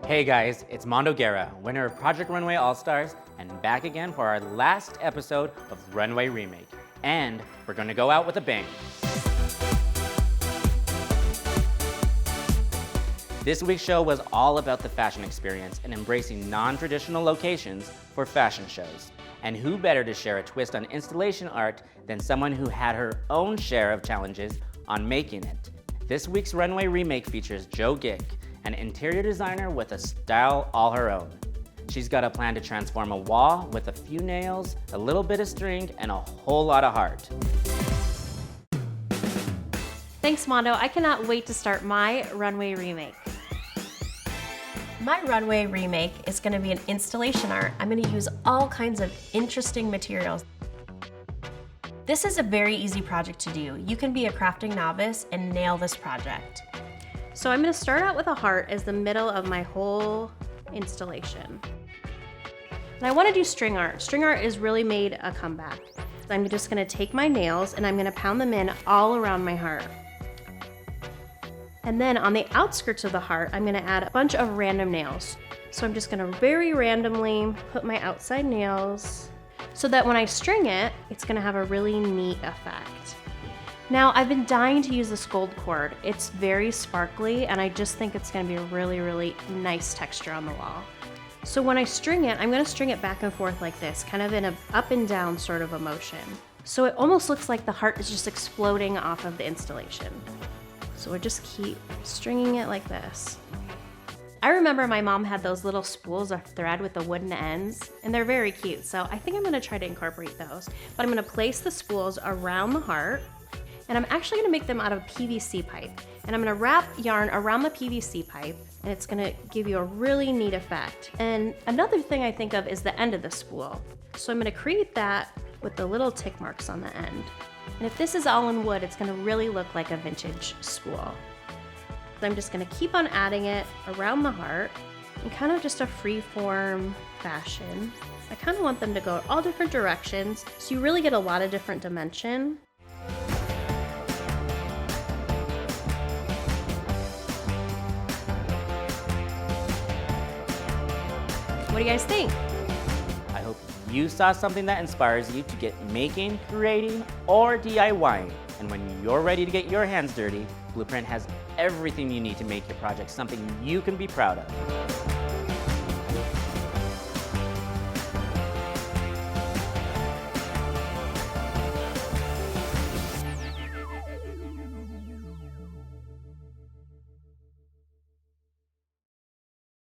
Hey guys, it's Mondo Guerra, winner of Project Runway All-Stars, and back again for our last episode of Runway Remake. And we're gonna go out with a bang. This week's show was all about the fashion experience and embracing non-traditional locations for fashion shows. And who better to share a twist on installation art than someone who had her own share of challenges on making it. This week's Runway Remake features Gick, an interior designer with a style all her own. She's got a plan to transform a wall with a few nails, a little bit of string, and a whole lot of heart. Thanks, Mondo. I cannot wait to start my runway remake. My runway remake is going to be an installation art. I'm going to use all kinds of interesting materials. This is a very easy project to do. You can be a crafting novice and nail this project. So I'm going to start out with a heart as the middle of my whole installation. And I want to do string art. String art has really made a comeback. I'm just going to take my nails and I'm going to pound them in all around my heart. And then on the outskirts of the heart, I'm going to add a bunch of random nails. So I'm just going to very randomly put my outside nails so that when I string it, it's going to have a really neat effect. Now, I've been dying to use this gold cord. It's very sparkly, and I just think it's gonna be a really, really nice texture on the wall. So when I string it, I'm gonna string it back and forth like this, kind of in an up and down sort of a motion. So it almost looks like the heart is just exploding off of the installation. So I just keep stringing it like this. I remember my mom had those little spools of thread with the wooden ends, and they're very cute. So I think I'm gonna try to incorporate those. But I'm gonna place the spools around the heart, and I'm actually gonna make them out of PVC pipe. And I'm gonna wrap yarn around the PVC pipe, and it's gonna give you a really neat effect. And another thing I think of is the end of the spool. So I'm gonna create that with the little tick marks on the end. And if this is all in wood, it's gonna really look like a vintage spool. So I'm just gonna keep on adding it around the heart in kind of just a free-form fashion. I kind of want them to go all different directions, so you really get a lot of different dimension. What do you guys think? I hope you saw something that inspires you to get making, creating, or DIYing. And when you're ready to get your hands dirty, Bluprint has everything you need to make your project something you can be proud of.